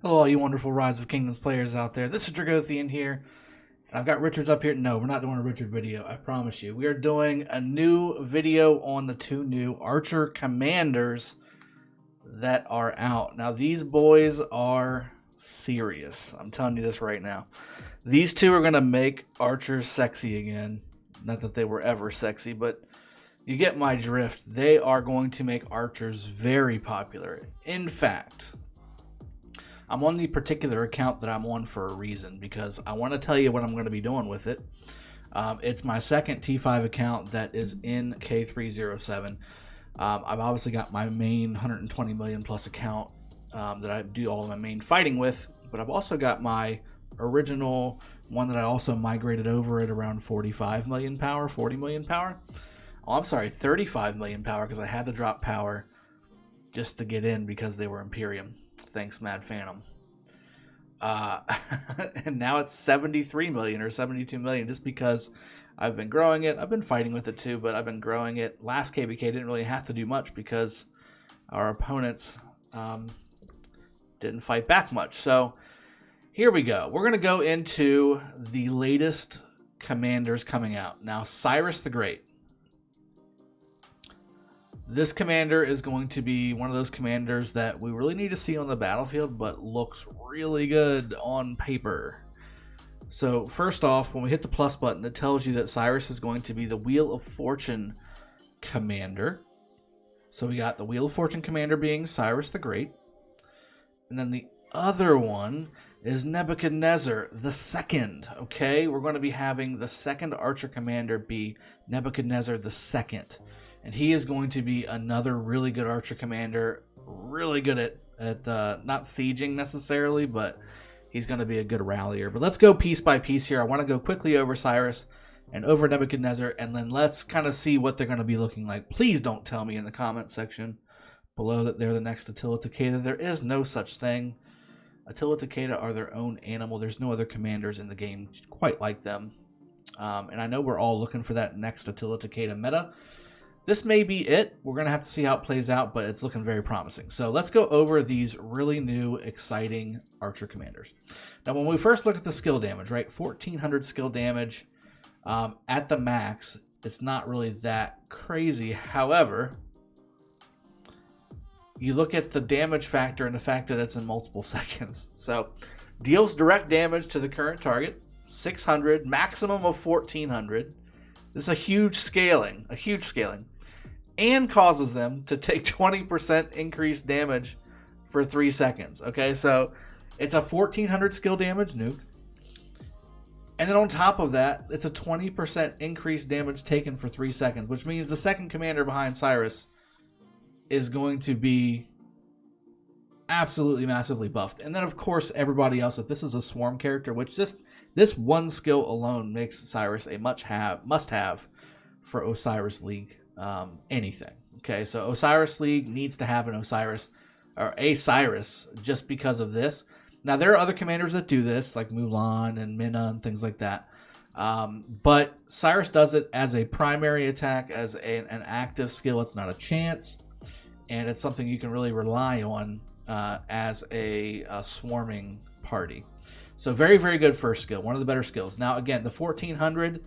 Hello, all you wonderful Rise of Kingdoms players out there. This is Dragothien here, and I've got Richard's up here. No, we're not doing a Richard video, I promise you. We are doing a new video on the two new Archer Commanders that are out. Now, these boys are serious. I'm telling you this right now. These two are going to make Archers sexy again. Not that they were ever sexy, but you get my drift. They are going to make Archers very popular. In fact, I'm on the particular account that I'm on for a reason, because I want to tell you what I'm going to be doing with it. It's my second T5 account that is in K307. I've obviously got my main 120 million plus account that I do all of my main fighting with, but I've also got my original one that I also migrated over at around 45 million power, 40 million power. Oh, I'm sorry, 35 million power, because I had to drop power just to get in because they were Imperium. Thanks, Mad Phantom. And now it's 73 million or 72 million just because I've been growing it. I've been fighting with it too, but I've been growing it. Last KBK didn't really have to do much because our opponents didn't fight back much. So here we go. We're going to go into the latest commanders coming out. Now, Cyrus the Great. This commander is going to be one of those commanders that we really need to see on the battlefield, but looks really good on paper. So first off, when we hit the plus button, it tells you that Cyrus is going to be the Wheel of Fortune commander. So we got the Wheel of Fortune commander being Cyrus the Great. And then the other one is Nebuchadnezzar II. Okay, we're going to be having the second Archer commander be Nebuchadnezzar II. And he is going to be another really good Archer commander, really good at not sieging necessarily, but he's going to be a good rallier. But let's go piece by piece here. I want to go quickly over Cyrus and over Nebuchadnezzar, and then let's kind of see what they're going to be looking like. Please don't tell me in the comment section below that they're the next Attila Takeda. There is no such thing. Attila Takeda are their own animal. There's no other commanders in the game quite like them. And I know we're all looking for that next Attila Takeda meta. This may be it. We're going to have to see how it plays out, but it's looking very promising. So let's go over these really new, exciting Archer commanders. Now, when we first look at the skill damage, right, 1,400 skill damage at the max, it's not really that crazy. However, you look at the damage factor and the fact that it's in multiple seconds. So deals direct damage to the current target, 600, maximum of 1,400. This is a huge scaling, and causes them to take 20% increased damage for 3 seconds. Okay, so it's a 1,400 skill damage nuke. And then on top of that, it's a 20% increased damage taken for 3 seconds, which means the second commander behind Cyrus is going to be absolutely massively buffed. And then, of course, everybody else, if this is a swarm character, which this one skill alone makes Cyrus a must-have for Osiris League anything. Okay, so Osiris League needs to have an Osiris or a Cyrus just because of this. Now, there are other commanders that do this, like Mulan and Minna and things like that. But Cyrus does it as a primary attack, as an active skill. It's not a chance, and it's something you can really rely on as a swarming party. So very, very good first skill. One of the better skills. Now, again, the 1,400,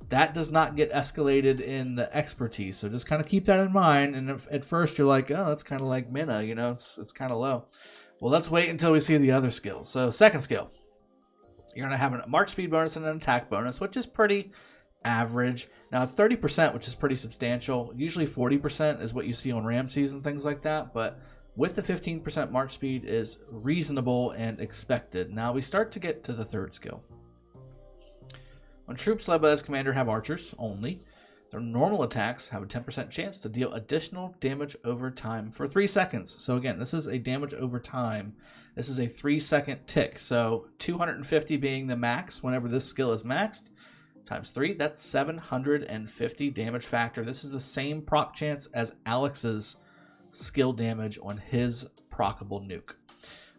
that does not get escalated in the expertise. So just kind of keep that in mind. And if, at first you're like, oh, that's kind of like Minna, you know, it's kind of low. Well, let's wait until we see the other skills. So second skill, you're going to have a march speed bonus and an attack bonus, which is pretty average. Now, it's 30%, which is pretty substantial. Usually 40% is what you see on Ramses and things like that. But with the 15% march speed is reasonable and expected. Now we start to get to the third skill. When troops led by this commander have archers only, their normal attacks have a 10% chance to deal additional damage over time for 3 seconds. So again, this is a damage over time. This is a 3-second tick. So 250 being the max whenever this skill is maxed, times 3, that's 750 damage factor. This is the same proc chance as Alex's skill damage on his proccable nuke.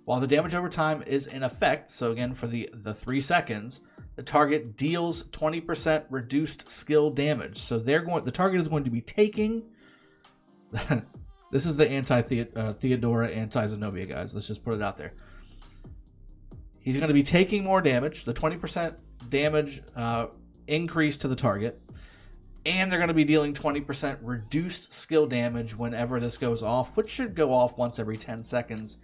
While the damage over time is in effect, so again for the 3 seconds, the target deals 20% reduced skill damage. So the target is going to be taking This is the anti-Theodora, anti-Zenobia, guys. Let's just put it out there. He's going to be taking more damage, the 20% damage increase to the target, and they're going to be dealing 20% reduced skill damage whenever this goes off, which should go off once every 10 seconds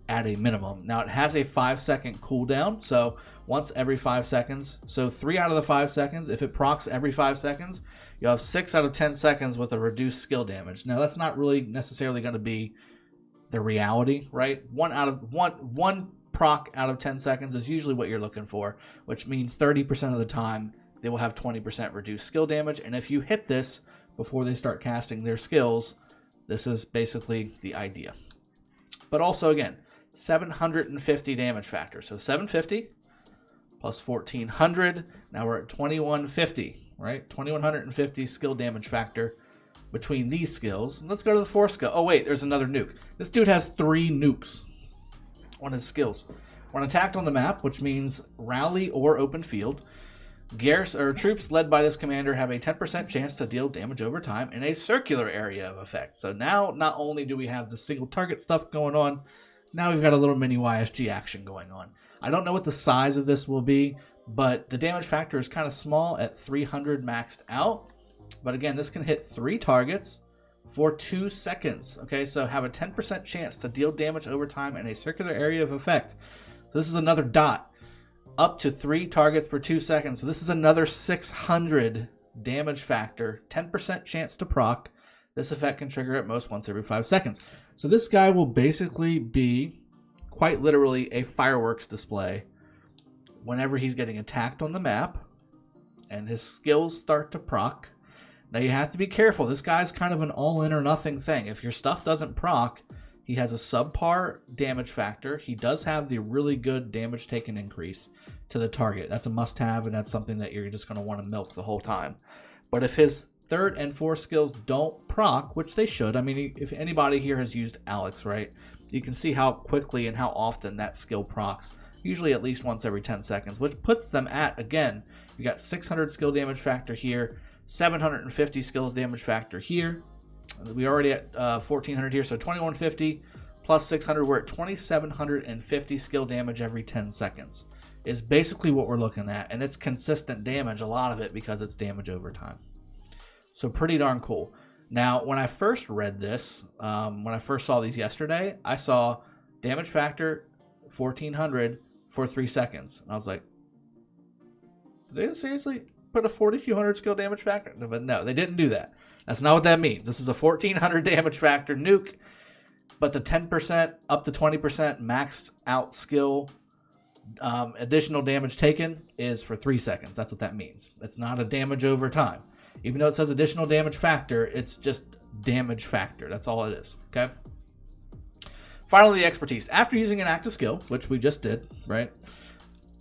at a minimum. Now, it has a 5-second cooldown, so once every 5 seconds. So 3 out of the 5 seconds, if it procs every 5 seconds, you have 6 out of 10 seconds with a reduced skill damage. Now, that's not really necessarily going to be the reality, right? One proc out of 10 seconds is usually what you're looking for, which means 30% of the time they will have 20% reduced skill damage. And if you hit this before they start casting their skills, this is basically the idea. But also, again, 750 damage factor. So 750 plus 1400. Now we're at 2150, right? 2150 skill damage factor between these skills. And let's go to the 4th skill. Oh, wait, there's another nuke. This dude has 3 nukes on his skills. When attacked on the map, which means rally or open field, troops led by this commander have a 10% chance to deal damage over time in a circular area of effect. So now, not only do we have the single target stuff going on, now we've got a little mini YSG action going on. I don't know what the size of this will be, but the damage factor is kind of small at 300 maxed out. But again, this can hit 3 targets for 2 seconds. Okay, so have a 10% chance to deal damage over time in a circular area of effect. So this is another dot. Up to 3 targets for 2 seconds. So this is another 600 damage factor, 10% chance to proc. This effect can trigger at most once every 5 seconds. So this guy will basically be, quite literally, a fireworks display whenever he's getting attacked on the map and his skills start to proc. Now you have to be careful. This guy's kind of an all-in or nothing thing. If your stuff doesn't proc, he has a subpar damage factor. He does have the really good damage taken increase to the target. That's a must-have, and that's something that you're just going to want to milk the whole time. But if his 3rd and 4th skills don't proc, which they should, I mean, if anybody here has used Alex, right, you can see how quickly and how often that skill procs, usually at least once every 10 seconds, which puts them at, again, you got 600 skill damage factor here, 750 skill damage factor here. We already at 1400 here, so 2150 plus 600, we're at 2750 skill damage every 10 seconds is basically what we're looking at, and it's consistent damage, a lot of it, because it's damage over time. So pretty darn cool. Now, when I first read this, when I first saw these yesterday, I saw damage factor 1400 for 3 seconds, and I was like, did they seriously put a 4200 skill damage factor? But no, they didn't do that. That's not what that means. This is a 1400 damage factor nuke, but the 10% up to 20% maxed out skill additional damage taken is for 3 seconds. That's what that means. It's not a damage over time. Even though it says additional damage factor, it's just damage factor. That's all it is, okay? Finally, the expertise. After using an active skill, which we just did, right?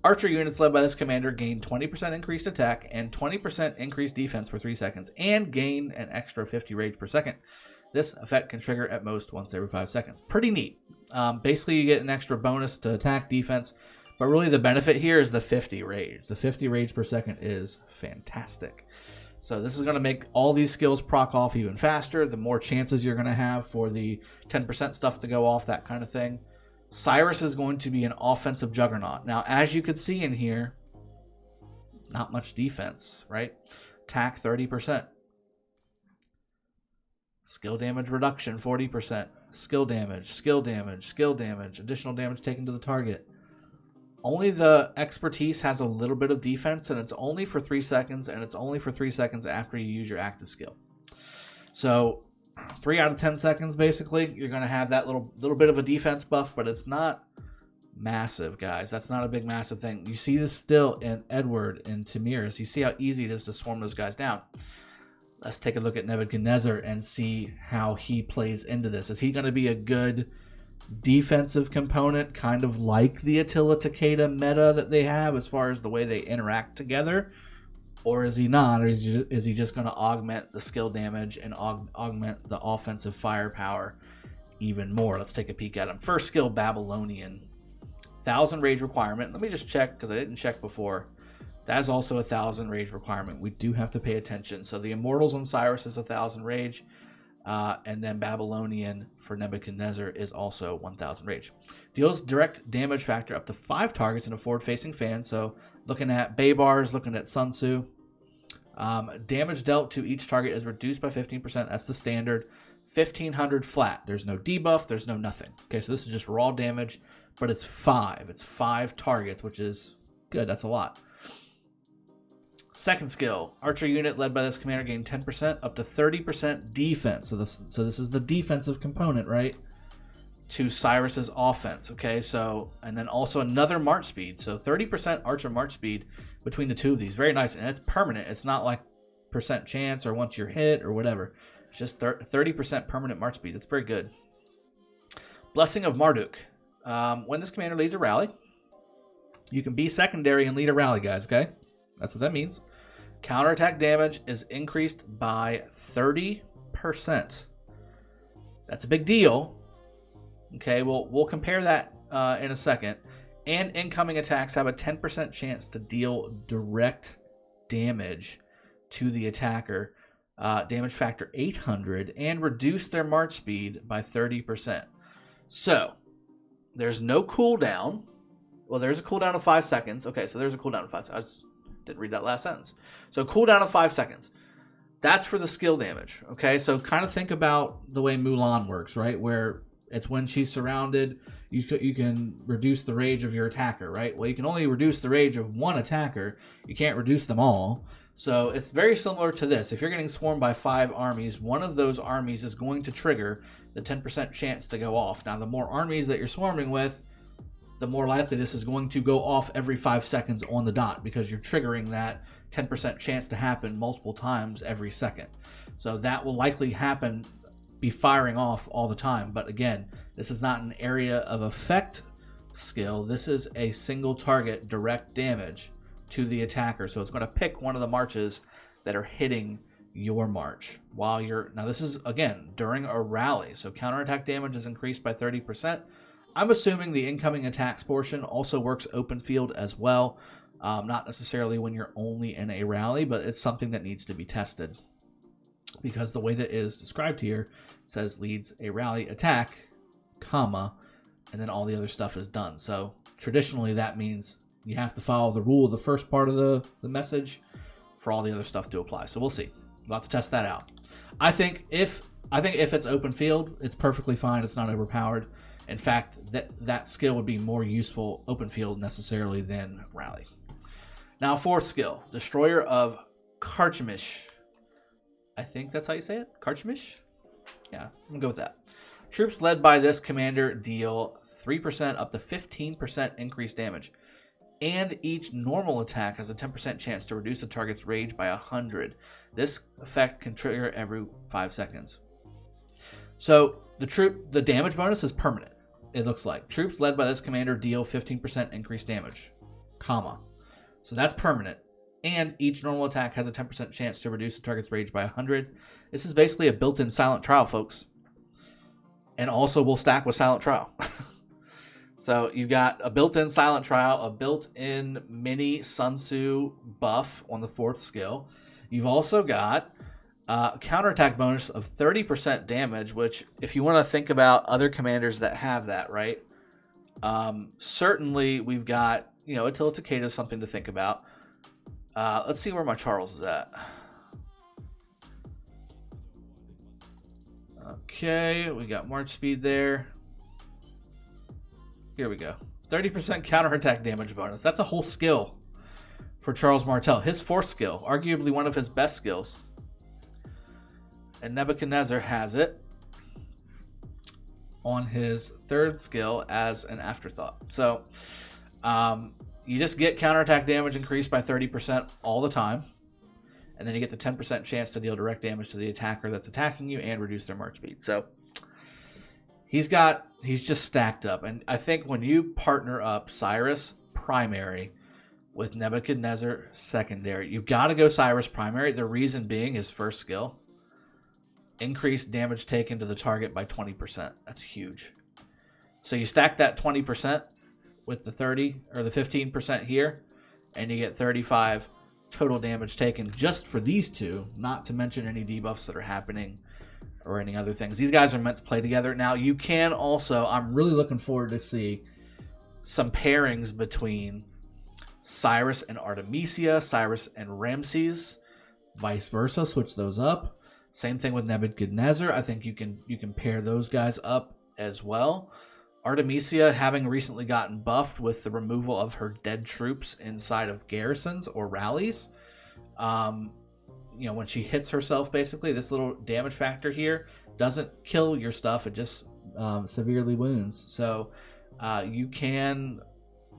Archer units led by this commander gain 20% increased attack and 20% increased defense for 3 seconds and gain an extra 50 rage per second. This effect can trigger at most once every 5 seconds. Pretty neat. Basically, you get an extra bonus to attack, defense, but really the benefit here is the 50 rage. The 50 rage per second is fantastic. So this is going to make all these skills proc off even faster. The more chances you're going to have for the 10% stuff to go off, that kind of thing. Cyrus is going to be an offensive juggernaut. Now, as you could see in here, not much defense, right? Attack 30%. Skill damage reduction 40%. Skill damage, skill damage, skill damage, additional damage taken to the target. Only the expertise has a little bit of defense, and it's only for 3 seconds, and it's only for 3 seconds after you use your active skill. So 3 out of 10 seconds, basically, you're going to have that little bit of a defense buff, but it's not massive, guys. That's not a big, massive thing. You see this still in Edward and Tamiris. You see how easy it is to swarm those guys down. Let's take a look at Nebuchadnezzar and see how he plays into this. Is he going to be a good defensive component, kind of like the Attila Takeda meta that they have as far as the way they interact together? Or is he not? Or is he just going to augment the skill damage and augment the offensive firepower even more? Let's take a peek at him. First skill, Babylonian. 1,000 rage requirement. Let me just check because I didn't check before. That is also a 1,000 rage requirement. We do have to pay attention. So the Immortals on Cyrus is 1,000 rage. And then Babylonian for Nebuchadnezzar is also 1000 rage. Deals direct damage factor up to 5 targets in a forward-facing fan. So looking at Baybars, looking at Sun Tzu. Damage dealt to each target is reduced by 15%. That's the standard. 1500 flat. There's no debuff. There's no nothing. Okay, so this is just raw damage, but it's 5. It's 5 targets, which is good. That's a lot. Second skill, archer unit led by this commander gain 10% up to 30% defense. So this is the defensive component, right? To Cyrus's offense. Okay, so and then also another march speed. So 30% archer march speed between the two of these. Very nice, and it's permanent. It's not like percent chance or once you're hit or whatever. It's just 30% permanent march speed. It's very good. Blessing of Marduk. When this commander leads a rally, you can be secondary and lead a rally, guys. Okay, that's what that means. Counterattack damage is increased by 30%. That's a big deal. Okay, we'll compare that in a second. And incoming attacks have a 10% chance to deal direct damage to the attacker. Damage factor 800 and reduce their march speed by 30%. So there's no cooldown. Well, there's a cooldown of 5 seconds. Okay, so there's a cooldown of 5 seconds. Didn't read that last sentence. So cooldown of 5 seconds. That's for the skill damage. Okay, so kind of think about the way Mulan works, right? Where it's when she's surrounded, you can reduce the rage of your attacker, right? Well, you can only reduce the rage of one attacker. You can't reduce them all. So it's very similar to this. If you're getting swarmed by 5 armies, one of those armies is going to trigger the 10% chance to go off. Now, the more armies that you're swarming with, the more likely this is going to go off every 5 seconds on the dot because you're triggering that 10% chance to happen multiple times every second. So that will likely happen, be firing off all the time. But again, this is not an area of effect skill. This is a single target direct damage to the attacker. So it's going to pick one of the marches that are hitting your march while you're... Now this is, again, during a rally. So counterattack damage is increased by 30%. I'm assuming the incoming attacks portion also works open field as well. Not necessarily when you're only in a rally, but it's something that needs to be tested. Because the way that it is described here says leads a rally attack, comma, and then all the other stuff is done. So traditionally that means you have to follow the rule of the first part of the message for all the other stuff to apply. So we'll see. We'll have to test that out. I think if it's open field, it's perfectly fine. It's not overpowered. In fact, that skill would be more useful open field necessarily than rally. Now, fourth skill, Destroyer of Carchemish. I think that's how you say it. Carchemish? Yeah, I'm going to go with that. Troops led by this commander deal 3% up to 15% increased damage. And each normal attack has a 10% chance to reduce the target's rage by 100. This effect can trigger every 5 seconds. So the damage bonus is permanent. It looks like troops led by this commander deal 15% increased damage, comma. So that's permanent. And each normal attack has a 10% chance to reduce the target's rage by 100. This is basically a built-in silent trial, folks. And also will stack with silent trial. So you've got a built-in silent trial, a built-in mini Sun Tzu buff on the fourth skill. You've also got counterattack bonus of 30% damage, which if you want to think about other commanders that have that, right? Certainly we've got, Attila Takeda is something to think about. Let's see where my Charles is at. Okay, we got march speed there. Here we go. 30% counterattack damage bonus. That's a whole skill for Charles Martel. His fourth skill, arguably one of his best skills. And Nebuchadnezzar has it on his third skill as an afterthought. So you just get counterattack damage increased by 30% all the time. And then you get the 10% chance to deal direct damage to the attacker that's attacking you and reduce their march speed. So he's just stacked up. And I think when you partner up Cyrus primary with Nebuchadnezzar secondary, you've got to go Cyrus primary. The reason being his first skill. Increased damage taken to the target by 20%. That's huge. So you stack that 20% with the 30 or the 15% here, and you get 35 total damage taken just for these two, not to mention any debuffs that are happening or any other things. These guys are meant to play together. Now, you can also, I'm really looking forward to see some pairings between Cyrus and Artemisia, Cyrus and Ramses, vice versa. Switch those up. Same thing with Nebuchadnezzar. I think you can pair those guys up as well. Artemisia, having recently gotten buffed with the removal of her dead troops inside of garrisons or rallies. When she hits herself, basically, this little damage factor here doesn't kill your stuff. It just severely wounds. So you can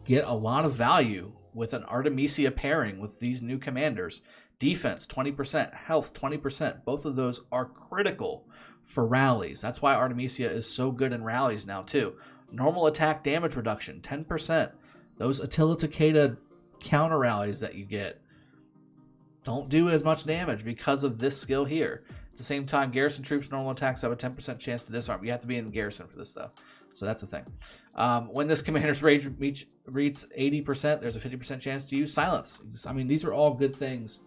get a lot of value with an Artemisia pairing with these new commanders. Defense 20%, health 20%. Both of those are critical for rallies. That's why Artemisia is so good in rallies now too. Normal attack damage reduction 10%. Those Attila Takeda counter rallies that you get don't do as much damage because of this skill here. At the same time, garrison troops normal attacks have a 10% chance to disarm. You have to be in the garrison for this stuff. So that's the thing. When this commander's rage reaches 80%, there's a 50% chance to use silence. I mean, these are all good things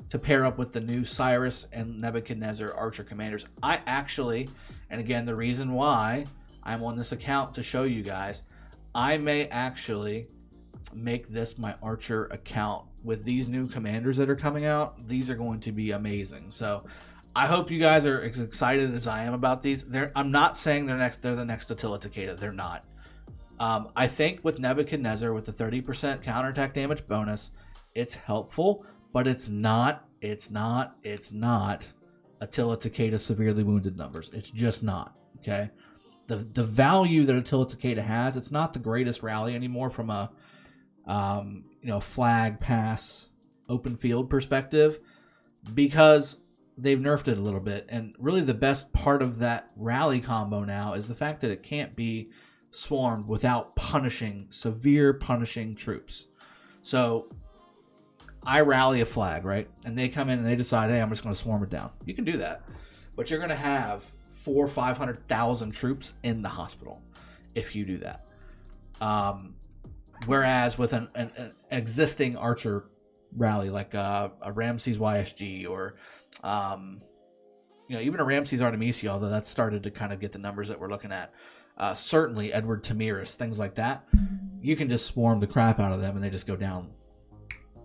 to pair up with the new Cyrus and Nebuchadnezzar archer commanders. I actually, and again, the reason why I'm on this account to show you guys, I may actually make this my archer account with these new commanders that are coming out. These are going to be amazing. So I hope you guys are as excited as I am about these. I'm not saying they're the next Attila Takeda. They're not. I think with Nebuchadnezzar, with the 30% counterattack damage bonus, it's helpful, but it's not Attila Takeda severely wounded numbers. It's just not. Okay. The value that Attila Takeda has, it's not the greatest rally anymore from a flag pass open field perspective, because they've nerfed it a little bit. And really the best part of that rally combo now is the fact that it can't be swarmed without severe punishing troops. So I rally a flag, right? And they come in and they decide, hey, I'm just going to swarm it down. You can do that, but you're going to have 400,000 or 500,000 troops in the hospital if you do that. Whereas with an existing archer rally like a Ramses YSG or even a Ramses Artemisia, although that started to kind of get the numbers that we're looking at, certainly Edward Tamiris, things like that, you can just swarm the crap out of them and they just go down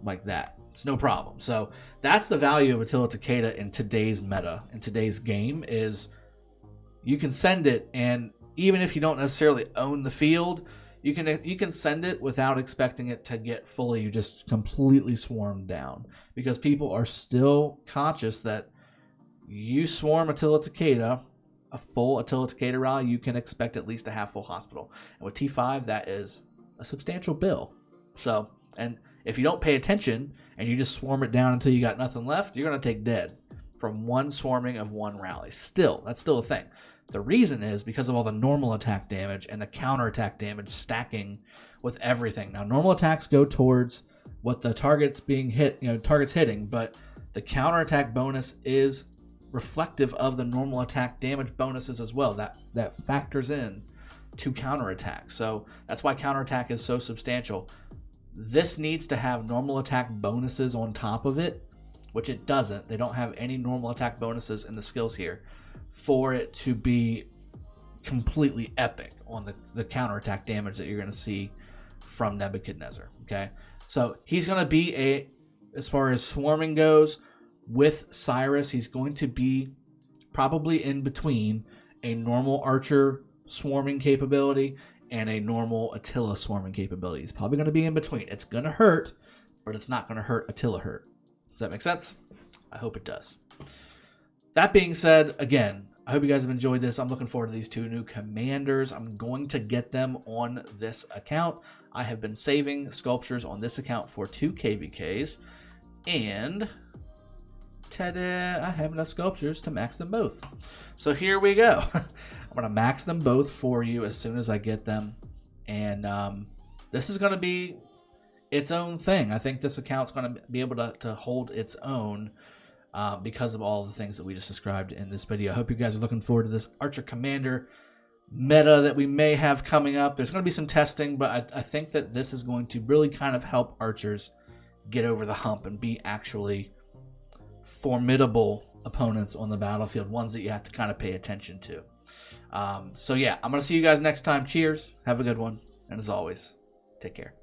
like that. It's no problem. So that's the value of Attila Takeda in today's meta, in today's game, is you can send it, and even if you don't necessarily own the field, you can send it without expecting it to get fully just completely swarmed down, because people are still conscious that you swarm Attila Takeda, a full Attila Takeda rally, you can expect at least a half full hospital. And with T5, that is a substantial bill. So, and if you don't pay attention and you just swarm it down until you got nothing left, you're going to take dead from one swarming of one rally. That's still a thing. The reason is because of all the normal attack damage and the counterattack damage stacking with everything. Now, normal attacks go towards what the target's being hit, target's hitting, but the counterattack bonus is reflective of the normal attack damage bonuses as well. That factors in to counterattack. So that's why counterattack is so substantial. This needs to have normal attack bonuses on top of it, which it doesn't. They don't have any normal attack bonuses in the skills here for it to be completely epic on the counterattack damage that you're going to see from Nebuchadnezzar. Okay, so he's going to be as far as swarming goes, with Cyrus, he's going to be probably in between a normal archer swarming capability and a normal Attila swarming capability. He's probably going to be in between. It's going to hurt, but it's not going to hurt Attila hurt. Does that make sense? I hope it does. That being said, again, I hope you guys have enjoyed this. I'm looking forward to these two new commanders. I'm going to get them on this account. I have been saving sculptures on this account for 2 KVKs, and ta-da, I have enough sculptures to max them both. So here we go. I'm going to max them both for you as soon as I get them. And this is going to be its own thing. I think this account's going to be able to hold its own because of all the things that we just described in this video. I hope you guys are looking forward to this Archer Commander meta that we may have coming up. There's going to be some testing, but I think that this is going to really kind of help archers get over the hump and be actually formidable opponents on the battlefield, ones that you have to kind of pay attention to. So yeah, I'm going to see you guys next time. Cheers. Have a good one. And as always, take care.